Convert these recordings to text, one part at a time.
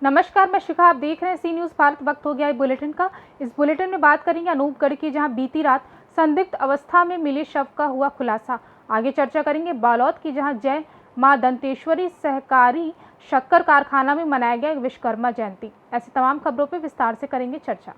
नमस्कार, मैं शिखा। आप देख रहे हैं सी न्यूज़ भारत। वक्त हो गया है बुलेटिन का। इस बुलेटिन में बात करेंगे अनूपगढ़ की, जहां बीती रात संदिग्ध अवस्था में मिले शव का हुआ खुलासा। आगे चर्चा करेंगे बालोद की, जहां जय मां दंतेश्वरी सहकारी शक्कर कारखाना में मनाया गया विश्वकर्मा जयंती। ऐसी तमाम खबरों पर विस्तार से करेंगे चर्चा।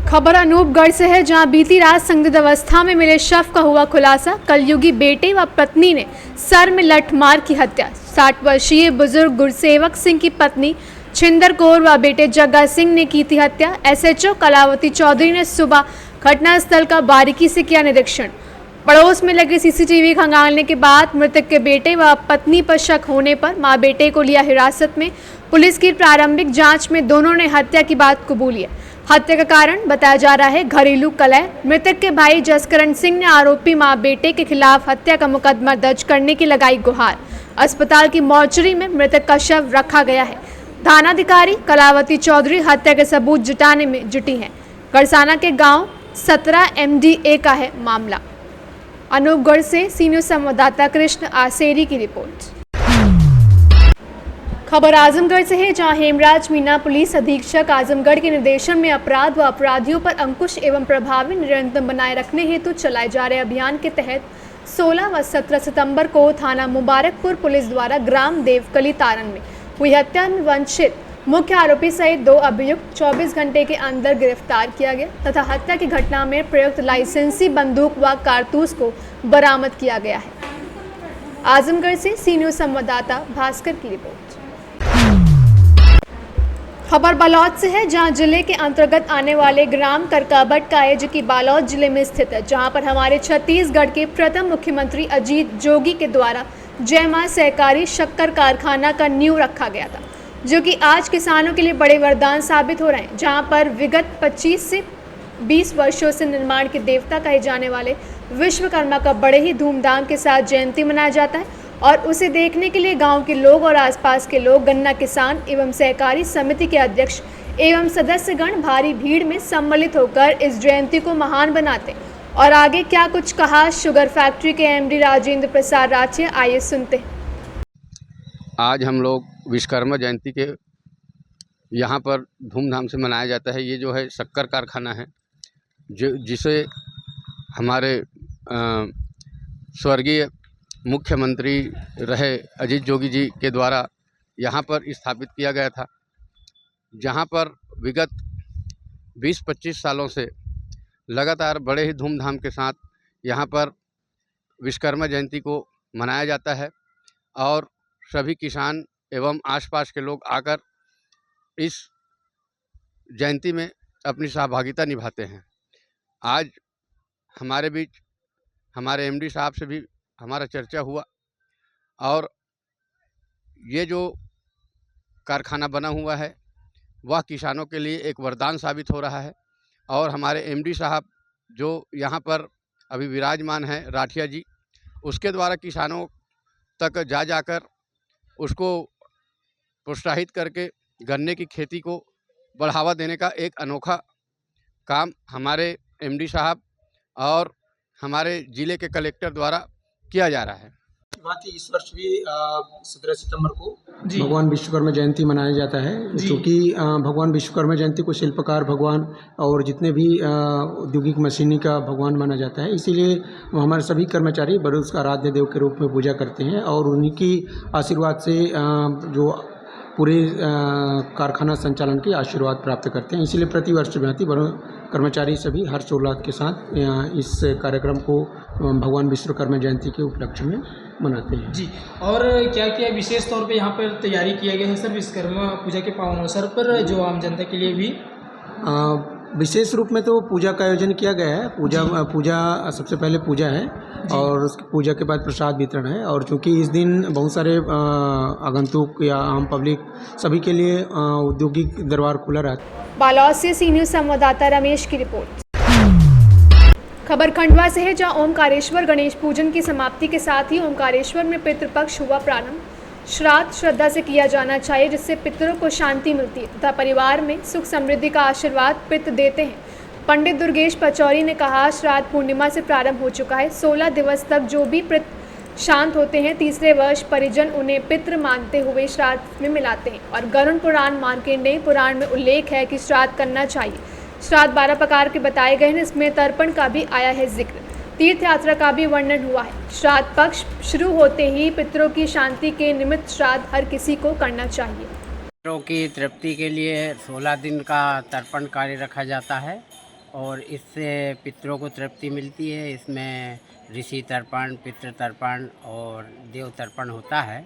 खबर अनूपगढ़ से है, जहां बीती रात संदिग्ध अवस्था में मिले शव का हुआ खुलासा। कलयुगी बेटे व पत्नी ने सर में लठमार की हत्या। 60 वर्षीय बुजुर्ग गुरसेवक सिंह की पत्नी छिंदर कौर व बेटे जग्गा सिंह ने की थी हत्या। एसएचओ कलावती चौधरी ने सुबह घटनास्थल का बारीकी से किया निरीक्षण। पड़ोस में लगे सीसीटीवी खंगालने के बाद मृतक के बेटे व पत्नी पर शक होने पर मां बेटे को लिया हिरासत में। पुलिस की प्रारंभिक जांच में दोनों ने हत्या की बात कबूली है। हत्या का कारण बताया जा रहा है घरेलू कलह। मृतक के भाई जसकरण सिंह ने आरोपी मां बेटे के खिलाफ हत्या का मुकदमा दर्ज करने की लगाई गुहार। अस्पताल की मॉर्चरी में मृतक का शव रखा गया है। थानाधिकारी कलावती चौधरी हत्या के सबूत जुटाने में जुटी हैं। गड़साना के गांव 17 MDA का है मामला। अनूपगढ़ से सी न्यूज़ संवाददाता कृष्ण आसेरी की रिपोर्ट। खबर आजमगढ़ से है, जहां हेमराज मीना पुलिस अधीक्षक आजमगढ़ के निर्देशन में अपराध व अपराधियों पर अंकुश एवं प्रभावी नियंत्रण बनाए रखने हेतु चलाए जा रहे अभियान के तहत 16 व 17 सितंबर को थाना मुबारकपुर पुलिस द्वारा ग्राम देवकली तारन में हुई हत्या में वंचित मुख्य आरोपी सहित 2 अभियुक्त 24 घंटे के अंदर गिरफ्तार किया गया तथा हत्या की घटना में प्रयुक्त लाइसेंसी बंदूक व कारतूस को बरामद किया गया है। आजमगढ़ से सी न्यूज़ संवाददाता भास्कर की रिपोर्ट। खबर बालोद से है, जहां जिले के अंतर्गत आने वाले ग्राम करकाबट का है, जो कि बालोद जिले में स्थित है, जहां पर हमारे छत्तीसगढ़ के प्रथम मुख्यमंत्री अजीत जोगी के द्वारा जय मां सहकारी शक्कर कारखाना का नींव रखा गया था, जो कि आज किसानों के लिए बड़े वरदान साबित हो रहे हैं। जहां पर विगत 25 से 20 वर्षों से निर्माण के देवता कहे जाने वाले विश्वकर्मा का बड़े ही धूमधाम के साथ जयंती मनाया जाता है और उसे देखने के लिए गांव के लोग और आसपास के लोग, गन्ना किसान एवं सहकारी समिति के अध्यक्ष एवं सदस्यगण भारी भीड़ में सम्मिलित होकर इस जयंती को महान बनाते। और आगे क्या कुछ कहा शुगर फैक्ट्री के MD राजेंद्र प्रसाद राठिया, आइए सुनते हैं। आज हम लोग विश्वकर्मा जयंती के यहाँ पर धूमधाम से मनाया जाता है। ये जो है शक्कर कारखाना है, जिसे हमारे स्वर्गीय मुख्यमंत्री रहे अजीत जोगी जी के द्वारा यहाँ पर स्थापित किया गया था, जहाँ पर विगत 20-25 सालों से लगातार बड़े ही धूमधाम के साथ यहाँ पर विश्वकर्मा जयंती को मनाया जाता है और सभी किसान एवं आसपास के लोग आकर इस जयंती में अपनी सहभागिता निभाते हैं। आज हमारे बीच हमारे MD साहब से भी हमारा चर्चा हुआ और ये जो कारखाना बना हुआ है वह किसानों के लिए एक वरदान साबित हो रहा है। और हमारे MD साहब जो यहाँ पर अभी विराजमान हैं राठिया जी, उसके द्वारा किसानों तक जाकर उसको प्रोत्साहित करके गन्ने की खेती को बढ़ावा देने का एक अनोखा काम हमारे MD साहब और हमारे ज़िले के कलेक्टर द्वारा किया जा रहा है। बात इस वर्ष भी 17 सितंबर को भगवान विश्वकर्मा जयंती मनाया जाता है, क्योंकि भगवान विश्वकर्मा जयंती को शिल्पकार भगवान और जितने भी औद्योगिक मशीनी का भगवान माना जाता है। इसीलिए हमारे सभी कर्मचारी बड़े उसका आराध्य देव के रूप में पूजा करते हैं और उन्हीं की आशीर्वाद से जो पूरे कारखाना संचालन के आशीर्वाद प्राप्त करते हैं। इसलिए प्रतिवर्ष भांति बड़े कर्मचारी सभी हर्षोल्लास के साथ इस कार्यक्रम को भगवान विश्वकर्मा जयंती के उपलक्ष्य में मनाते हैं। जी, और क्या क्या विशेष तौर पे यहाँ पर तैयारी किया गया है सर विश्वकर्मा पूजा के पावन अवसर पर, जो आम जनता के लिए भी? विशेष रूप में तो पूजा का आयोजन किया गया है। पूजा सबसे पहले पूजा है और उसकी पूजा के बाद प्रसाद वितरण है। और चूँकि इस दिन बहुत सारे आगंतुक या आम पब्लिक सभी के लिए औद्योगिक दरबार खुला रहता है। बालोद से सी न्यूज़ संवाददाता रमेश की रिपोर्ट। खबर खंडवा से है, जहां ओमकारेश्वर गणेश पूजन की समाप्ति के साथ ही ओमकारेश्वर में पितृपक्ष हुआ प्रारंभ। श्राद्ध श्रद्धा से किया जाना चाहिए, जिससे पितरों को शांति मिलती है तथा परिवार में सुख समृद्धि का आशीर्वाद पितृ देते हैं। पंडित दुर्गेश पचौरी ने कहा, श्राद्ध पूर्णिमा से प्रारंभ हो चुका है। 16 दिवस तक जो भी शांत होते हैं। तीसरे वर्ष परिजन उन्हें पितृ मानते हुए श्राद्ध में मिलाते हैं और गरुड़ पुराण मार्कंडेय पुराण में उल्लेख है कि श्राद्ध करना चाहिए। श्राद्ध 12 प्रकार के बताए गए हैं, इसमें तर्पण का भी आया है जिक्र। तीर्थ यात्रा का भी वर्णन हुआ है। श्राद्ध पक्ष शुरू होते ही पितरों की शांति के निमित्त श्राद्ध हर किसी को करना चाहिए। पितरों की तृप्ति के लिए 16 दिन का तर्पण कार्य रखा जाता है और इससे पितरों को तृप्ति मिलती है। इसमें ऋषि तर्पण, पितृ तर्पण और देव तर्पण होता है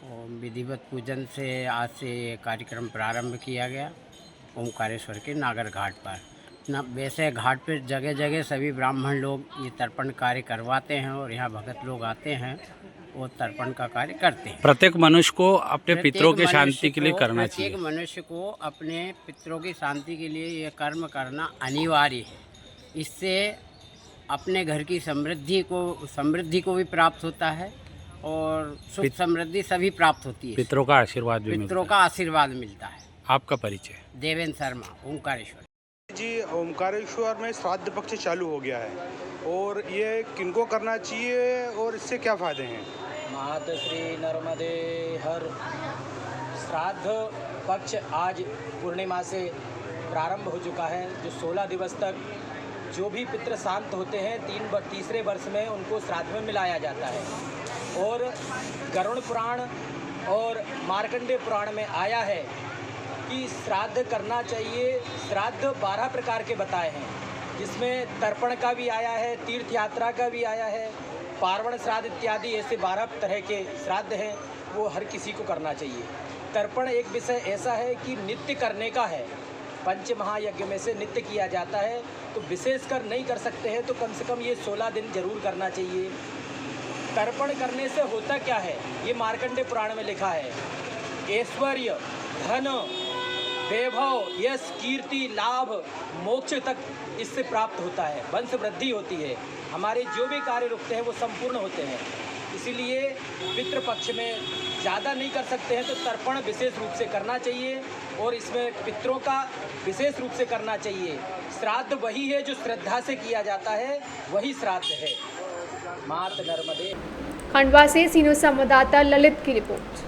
और विधिवत पूजन से आज से ये कार्यक्रम प्रारंभ किया गया ओमकारेश्वर के नागर घाट पर। वैसे घाट पर जगह जगह सभी ब्राह्मण लोग ये तर्पण कार्य करवाते हैं और यहाँ भगत लोग आते हैं और तर्पण का कार्य करते हैं। प्रत्येक मनुष्य को अपने पितरों की शांति के लिए करना चाहिए। प्रत्येक मनुष्य को अपने पितरों की शांति के लिए ये कर्म करना अनिवार्य है। इससे अपने घर की समृद्धि को भी प्राप्त होता है और सुख समृद्धि सभी प्राप्त होती है। पितरों का आशीर्वाद भी पितरों का आशीर्वाद मिलता है। आपका परिचय? देवेंद्र शर्मा, ओमकारेश्वर जी। ओमकारेश्वर में श्राद्ध पक्ष चालू हो गया है और ये किनको करना चाहिए और इससे क्या फ़ायदे हैं? मात श्री नर्मदे हर। श्राद्ध पक्ष आज पूर्णिमा से प्रारंभ हो चुका है, जो 16 दिवस तक जो भी पितृ शांत होते हैं तीसरे वर्ष में उनको श्राद्ध में मिलाया जाता है। और गरुड़ पुराण और मार्कंडेय पुराण में आया है कि श्राद्ध करना चाहिए। श्राद्ध 12 प्रकार के बताए हैं, जिसमें तर्पण का भी आया है, तीर्थ यात्रा का भी आया है, पार्वण श्राद्ध इत्यादि ऐसे 12 तरह के श्राद्ध हैं, वो हर किसी को करना चाहिए। तर्पण एक विषय ऐसा है कि नित्य करने का है, पंच महायज्ञ में से नित्य किया जाता है, तो विशेषकर नहीं कर सकते हैं तो कम से कम ये 16 दिन जरूर करना चाहिए। तर्पण करने से होता क्या है, ये मार्कंडेय पुराण में लिखा है। ऐश्वर्य, धन, वैभव, यश, कीर्ति, लाभ, मोक्ष तक इससे प्राप्त होता है, वंश वृद्धि होती है, हमारे जो भी कार्य रुकते हैं वो संपूर्ण होते हैं। इसीलिए पितृपक्ष में ज़्यादा नहीं कर सकते हैं तो तर्पण विशेष रूप से करना चाहिए और इसमें पितरों का विशेष रूप से करना चाहिए। श्राद्ध वही है जो श्रद्धा से किया जाता है, वही श्राद्ध है। मात नर्मदे। खंडवा से सीनियर संवाददाता ललित की रिपोर्ट।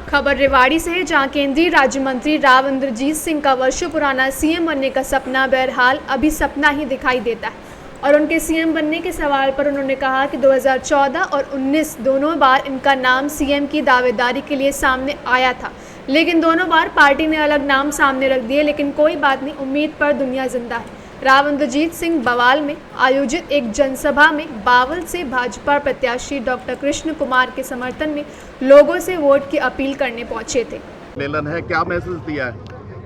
खबर रेवाड़ी से है, जहां केंद्रीय राज्य मंत्री राव इंद्रजीत सिंह का वर्षों पुराना सीएम बनने का सपना बहरहाल अभी सपना ही दिखाई देता है। और उनके सीएम बनने के सवाल पर उन्होंने कहा कि 2014 और 19 दोनों बार इनका नाम सीएम की दावेदारी के लिए सामने आया था, लेकिन दोनों बार पार्टी ने अलग नाम सामने रख दिए। लेकिन कोई बात नहीं, उम्मीद पर दुनिया जिंदा है। राव इंद्रजीत सिंह बवाल में आयोजित एक जनसभा में बावल से भाजपा प्रत्याशी डॉक्टर कृष्ण कुमार के समर्थन में लोगों से वोट की अपील करने पहुंचे थे। मेलन है, क्या मैसेज दिया है?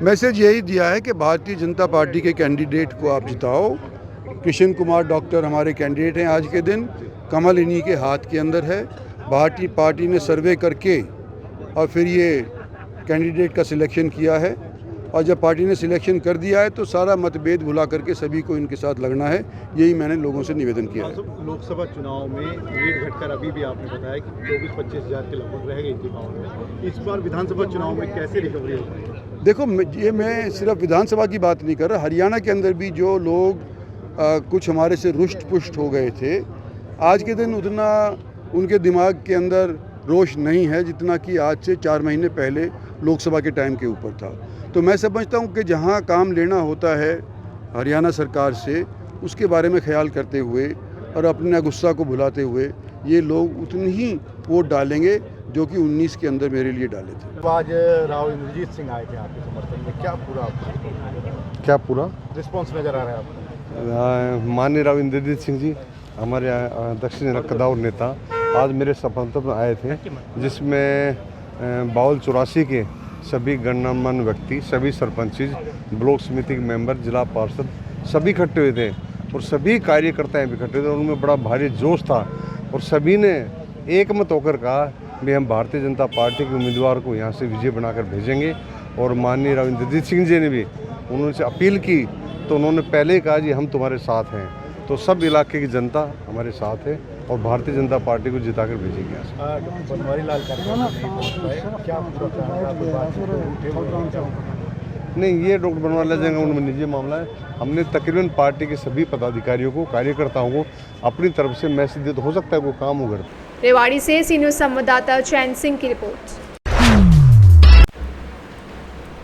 मैसेज यही दिया है कि भारतीय जनता पार्टी के कैंडिडेट को आप जिताओ। कृष्ण कुमार डॉक्टर हमारे कैंडिडेट हैं। आज के दिन कमल इन्हीं के हाथ के अंदर है। भारतीय पार्टी ने सर्वे करके और फिर ये कैंडिडेट का सिलेक्शन किया है और जब पार्टी ने सिलेक्शन कर दिया है तो सारा मतभेद भुला करके सभी को इनके साथ लगना है। यही मैंने लोगों से निवेदन किया है। लोकसभा चुनाव में लीड घटकर अभी भी आपने बताया कि 24-25 हज़ार के लगभग रह गई थी पावर में। इस बार विधानसभा चुनाव में कैसे रिकवरी होगी? देखो, ये मैं सिर्फ विधानसभा की बात नहीं कर रहा, हरियाणा के अंदर भी जो लोग कुछ हमारे से रुष्ट पुष्ट हो गए थे, आज के दिन उतना उनके दिमाग के अंदर रोष नहीं है जितना कि आज से 4 महीने पहले लोकसभा के टाइम के ऊपर था। तो मैं समझता हूँ कि जहाँ काम लेना होता है हरियाणा सरकार से, उसके बारे में ख्याल करते हुए और अपने गुस्सा को भुलाते हुए ये लोग उतनी ही वोट डालेंगे जो कि 19 के अंदर मेरे लिए डाले थे। आज राव इंद्रजीत सिंह आए थे आपके समर्थन में, क्या पूरा रिस्पॉन्स नज़र आ रहा है आपको? माननीय राव इंद्रजीत सिंह जी हमारे दक्षिण कदाउर नेता आज मेरे समर्थन में आए थे, जिसमें बाउल 84 के सभी गणमान्य व्यक्ति, सभी सरपंच, ब्लॉक समिति के मेंबर, जिला पार्षद सभी इकट्ठे हुए थे और सभी कार्यकर्ता इकट्ठे थे और उनमें बड़ा भारी जोश था और सभी ने एक मत होकर कहा कि हम भारतीय जनता पार्टी के उम्मीदवार को यहाँ से विजय बनाकर भेजेंगे। और माननीय राव इंद्रजीत सिंह जी ने भी उन्होंने अपील की तो उन्होंने पहले ही कहा जी हम तुम्हारे साथ हैं। तो सब इलाके की जनता हमारे साथ है और भारतीय जनता पार्टी को जिताकर भेजेंगे। नहीं, ये डॉक्टर बनवा ले जाएंगे, उनमें निजी मामला है। हमने तकरीबन पार्टी के सभी पदाधिकारियों को, कार्यकर्ताओं को अपनी तरफ से मैसेज दिया, तो हो सकता है कोई काम हो। रेवाड़ी से सी न्यूज़ संवाददाता चैन सिंह की रिपोर्ट।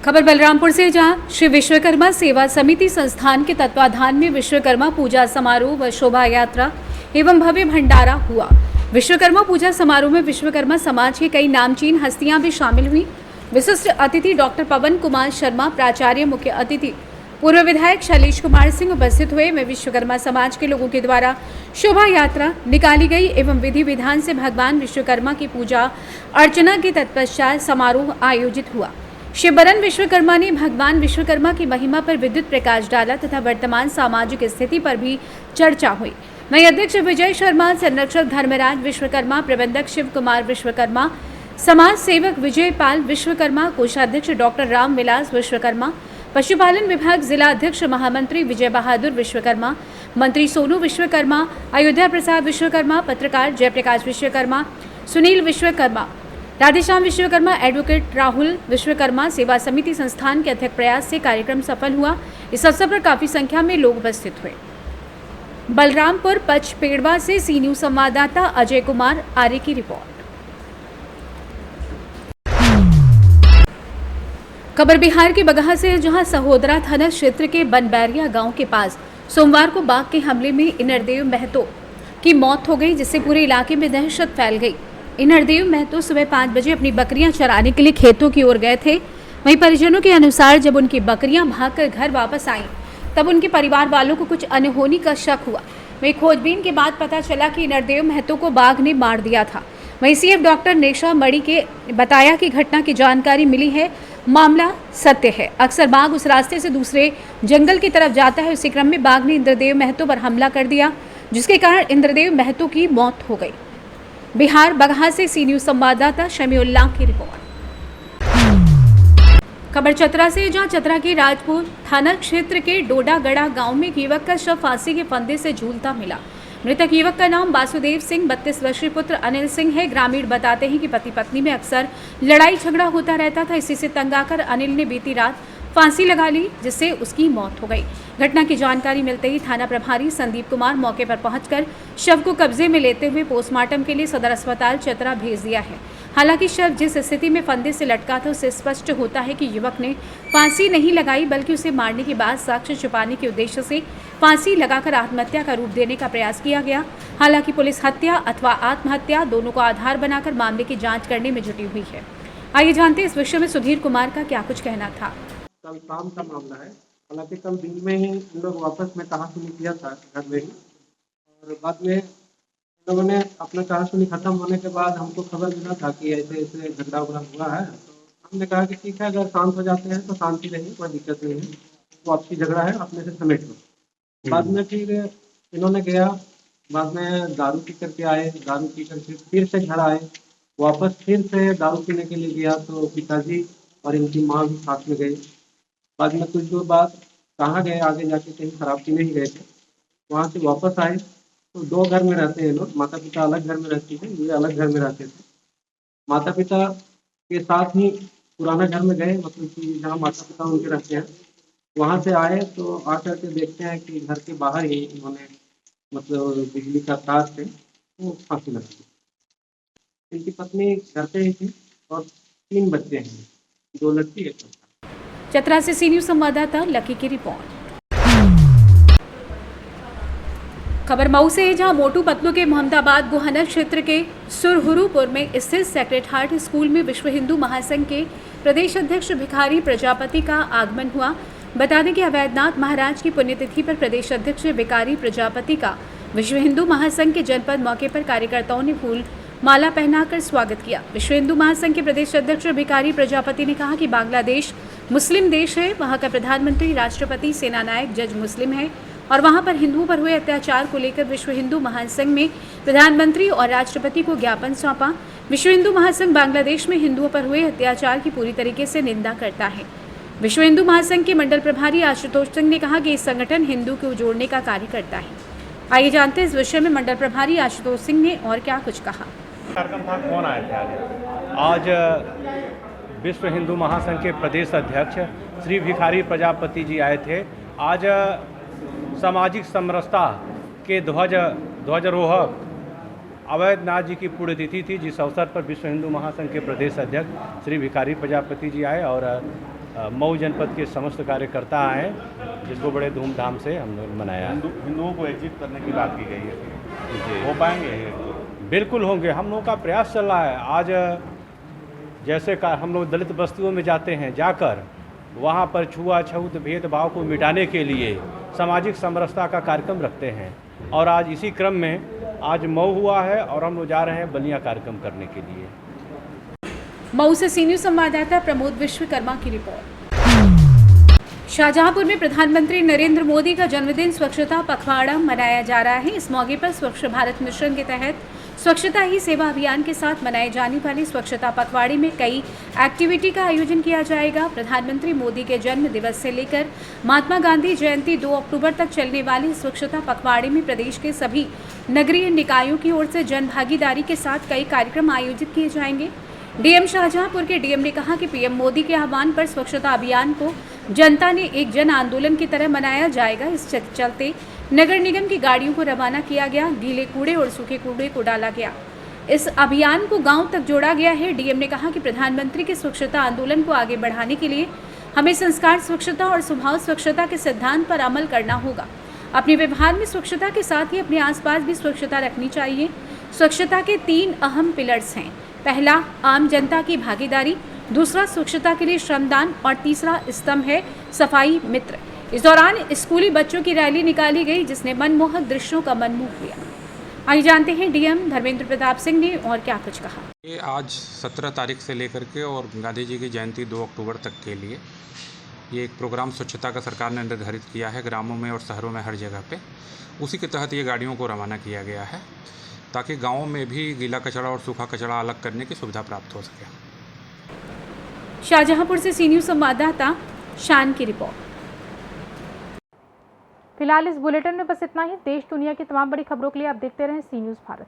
खबर बलरामपुर से, जहां श्री विश्वकर्मा सेवा समिति संस्थान के तत्वाधान में विश्वकर्मा पूजा समारोह व शोभा यात्रा एवं भव्य भंडारा हुआ। विश्वकर्मा पूजा समारोह में विश्वकर्मा समाज के कई नामचीन हस्तियां भी शामिल हुई। विशिष्ट अतिथि डॉक्टर पवन कुमार शर्मा, प्राचार्य, मुख्य अतिथि पूर्व विधायक शैलेश कुमार सिंह उपस्थित हुए। में विश्वकर्मा समाज के लोगों के द्वारा शोभा यात्रा निकाली गई एवं विधि विधान से भगवान विश्वकर्मा की पूजा अर्चना के तत्पश्चात समारोह आयोजित हुआ। शिवबरन विश्वकर्मा ने भगवान विश्वकर्मा की महिमा पर विद्युत प्रकाश डाला तथा वर्तमान सामाजिक स्थिति पर भी चर्चा हुई। वहीं अध्यक्ष विजय शर्मा, संरक्षक धर्मराज विश्वकर्मा, प्रबंधक शिव कुमार विश्वकर्मा, समाज सेवक विजय पाल विश्वकर्मा, कोषाध्यक्ष डॉक्टर राम विलास विश्वकर्मा, पशुपालन विभाग जिला अध्यक्ष महामंत्री विजय बहादुर विश्वकर्मा, मंत्री सोनू विश्वकर्मा, अयोध्या प्रसाद विश्वकर्मा, पत्रकार जयप्रकाश विश्वकर्मा, सुनील विश्वकर्मा, राधेश्याम विश्वकर्मा, एडवोकेट राहुल विश्वकर्मा, सेवा समिति संस्थान के अथक प्रयास से कार्यक्रम सफल हुआ। इस अवसर पर काफी संख्या में लोग उपस्थित हुए। बलरामपुर पचपेड़वा से सी न्यूज़ संवाददाता अजय कुमार आर्य की रिपोर्ट। खबर बिहार के बगहा से, जहां सहोदरा थाना क्षेत्र के बनबैरिया गांव के पास सोमवार को बाघ के हमले में इनरदेव महतो की मौत हो गई, जिससे पूरे इलाके में दहशत फैल गई। इनरदेव महतो सुबह 5 बजे अपनी बकरियां चराने के लिए खेतों की ओर गए थे। वहीं परिजनों के अनुसार जब उनकी बकरियां भागकर घर वापस आईं, तब उनके परिवार वालों को कुछ अनहोनी का शक हुआ। वहीं खोजबीन के बाद पता चला कि इनरदेव महतो को बाघ ने मार दिया था। वहीं सीएफ डॉक्टर नेशा मणि के बताया कि घटना की जानकारी मिली है, मामला सत्य है। अक्सर बाघ उस रास्ते से दूसरे जंगल की तरफ जाता है। उसी क्रम में बाघ ने इंद्रदेव महतो पर हमला कर दिया, जिसके कारण इंद्रदेव महतो की मौत हो गई। बिहार बगहा से सी न्यूज़ संवाददाता शमीउल्लाह की रिपोर्ट। खबर चतरा से, जहां चतरा के राजपुर थाना क्षेत्र के डोडागढ़ा गांव में एक युवक का शव फांसी के फंदे से झूलता मिला। मृतक युवक का नाम वासुदेव सिंह, 32 वर्षीय पुत्र अनिल सिंह है। ग्रामीण बताते हैं कि पति पत्नी में अक्सर लड़ाई झगड़ा होता रहता था। इसी से तंग आकर अनिल ने बीती रात फांसी लगा ली, जिससे उसकी मौत हो गई। घटना की जानकारी मिलते ही थाना प्रभारी संदीप कुमार मौके पर पहुंचकर शव को कब्जे में लेते हुए पोस्टमार्टम के लिए सदर अस्पताल चतरा भेज दिया है। हालांकि शव जिस स्थिति में फंदे से लटका था, उससे स्पष्ट होता है कि युवक ने फांसी नहीं लगाई, बल्कि उसे मारने के बाद साक्ष्य छुपाने के उद्देश्य से फांसी लगाकर आत्महत्या का रूप देने का प्रयास किया गया। हालांकि पुलिस हत्या अथवा आत्महत्या दोनों को आधार बनाकर मामले की जाँच करने में जुटी हुई है। आइए जानते हैं इस विषय में सुधीर कुमार का क्या कुछ कहना था। कल शाम का मामला है। हालांकि कल दिन में ही इन लोग वापस में कहासुनी किया था घर में ही, और बाद में इन लोगों ने अपना कहासुनी खत्म होने के बाद हमको खबर मिला था कि ऐसे ऐसे झगड़ा उगड़ा हुआ है। तो हमने कहा कि ठीक है, अगर शांत हो जाते हैं तो शांति रहेगी, कोई दिक्कत नहीं है, वो आपसी झगड़ा है, अपने से समेट लो। बाद में फिर इन्होंने गया, बाद में दारू पी करके आए, दारू पी कर फिर से घर आए, वापस फिर से दारू पीने के लिए गया तो पिताजी और इनकी माँ भी साथ में गए। बाद में कुछ दूर बाद कहाँ गए, आगे जाके कहीं शराब पीने ही गए थे। वहाँ से वापस आए तो 2 घर में रहते हैं लोग, माता पिता अलग घर में रहते थे, ये अलग घर में रहते थे। माता पिता के साथ ही पुराना घर में गए, मतलब कि जहाँ माता पिता उनके रहते हैं, वहाँ से आए तो आकर के देखते हैं कि घर के बाहर ही इन्होंने मतलब बिजली का तार से वो फांसी लगा दी। इनकी पत्नी घर पे ही थी और 3 बच्चे हैं, 2 लड़की 1 लड़का। चतरा से सी न्यूज़ संवाददाता लकी की रिपोर्ट। खबर मऊ से, जहां मोटू पतलू के मोहम्मदाबाद गोहना क्षेत्र के सुरहुरुपुर में स्थित सेक्रेड हार्ट स्कूल में विश्व हिंदू महासंघ के प्रदेश अध्यक्ष भिखारी प्रजापति का आगमन हुआ। बता दें कि अवैधनाथ महाराज की पुण्यतिथि पर प्रदेश अध्यक्ष भिखारी प्रजापति का विश्व हिंदू महासंघ के जनपद मौके पर कार्यकर्ताओं ने फूल माला पहनाकर स्वागत किया। विश्व हिंदू महासंघ के प्रदेश अध्यक्ष भिखारी प्रजापति ने कहा कि बांग्लादेश मुस्लिम देश है, वहां का प्रधानमंत्री, राष्ट्रपति, सेना नायक, जज मुस्लिम है और वहां पर हिंदुओं पर हुए अत्याचार को लेकर विश्व हिंदू महासंघ में प्रधानमंत्री और राष्ट्रपति को ज्ञापन सौंपा। विश्व हिंदू महासंघ बांग्लादेश में हिंदुओं पर हुए अत्याचार की पूरी तरीके से निंदा करता है। विश्व हिंदू महासंघ के मंडल प्रभारी आशुतोष सिंह ने कहा कि इस संगठन हिंदू को जोड़ने का कार्य करता है। आइए जानते हैं इस विषय में मंडल प्रभारी आशुतोष सिंह ने और क्या कुछ कहा। कार्यक्रम था, कौन आए थे आज विश्व हिंदू महासंघ के प्रदेश अध्यक्ष श्री भिखारी प्रजापति जी आए थे। आज सामाजिक समरसता के ध्वजारोहक अवैधनाथ जी की पुण्यतिथि थी, जिस अवसर पर विश्व हिंदू महासंघ के प्रदेश अध्यक्ष श्री भिखारी प्रजापति जी आए और मऊ जनपद के समस्त कार्यकर्ता आए, जिसको बड़े धूमधाम से हम लोग मनाया। हिंदुओं को एग्जिट करने की बात की गई है, हो पाएंगे? बिल्कुल होंगे, हम लोगों का प्रयास चल रहा है। आज जैसे हम लोग दलित बस्तियों में जाते हैं, जाकर वहाँ पर छुआछूत भेदभाव को मिटाने के लिए सामाजिक समरसता का कार्यक्रम रखते हैं। और आज इसी क्रम में आज मऊ हुआ है और हम लोग जा रहे हैं बलिया कार्यक्रम करने के लिए। मऊ से सी न्यूज़ संवाददाता प्रमोद विश्वकर्मा की रिपोर्ट। शाहजहांपुर में प्रधानमंत्री नरेंद्र मोदी का जन्मदिन स्वच्छता पखवाड़ा मनाया जा रहा है। इस मौके पर स्वच्छ भारत मिशन के तहत स्वच्छता ही सेवा अभियान के साथ मनाए जाने वाले स्वच्छता पखवाड़े में कई एक्टिविटी का आयोजन किया जाएगा। प्रधानमंत्री मोदी के जन्म दिवस से लेकर महात्मा गांधी जयंती 2 अक्टूबर तक चलने वाले स्वच्छता पखवाड़े में प्रदेश के सभी नगरीय निकायों की ओर से जन भागीदारी के साथ कई कार्यक्रम आयोजित किए जाएंगे। डीएम शाहजहांपुर के डीएम ने कहा कि पीएम मोदी के आह्वान पर स्वच्छता अभियान को जनता ने एक जन आंदोलन की तरह मनाया जाएगा। इस चलते नगर निगम की गाड़ियों को रवाना किया गया, गीले कूड़े और सूखे कूड़े को डाला गया। इस अभियान को गांव तक जोड़ा गया है। डीएम ने कहा कि प्रधानमंत्री के स्वच्छता आंदोलन को आगे बढ़ाने के लिए हमें संस्कार स्वच्छता और स्वभाव स्वच्छता के सिद्धांत पर अमल करना होगा। अपने व्यवहार में स्वच्छता के साथ ही अपने आसपास भी स्वच्छता रखनी चाहिए। स्वच्छता के 3 अहम पिलर्स हैं। पहला, आम जनता की भागीदारी, दूसरा स्वच्छता के लिए श्रमदान और तीसरा स्तंभ है सफाई मित्र। इस दौरान स्कूली बच्चों की रैली निकाली गई, जिसने मनमोहक दृश्यों का मन मोह लिया। आइए जानते हैं डीएम धर्मेंद्र प्रताप सिंह ने और क्या कुछ कहा। ये आज 17 तारीख से लेकर के और गांधी जी की जयंती 2 अक्टूबर तक के लिए ये एक प्रोग्राम स्वच्छता का सरकार ने निर्धारित किया है ग्रामों में और शहरों में हर जगह पे। उसी के तहत ये गाड़ियों को रवाना किया गया है ताकि गाँवों में भी गीला कचरा और सूखा कचरा अलग करने की सुविधा प्राप्त हो सके। शाहजहांपुर से सी न्यूज़ संवाददाता शान की रिपोर्ट। फिलहाल इस बुलेटिन में बस इतना ही। देश दुनिया की तमाम बड़ी खबरों के लिए आप देखते रहें सी न्यूज़ भारत।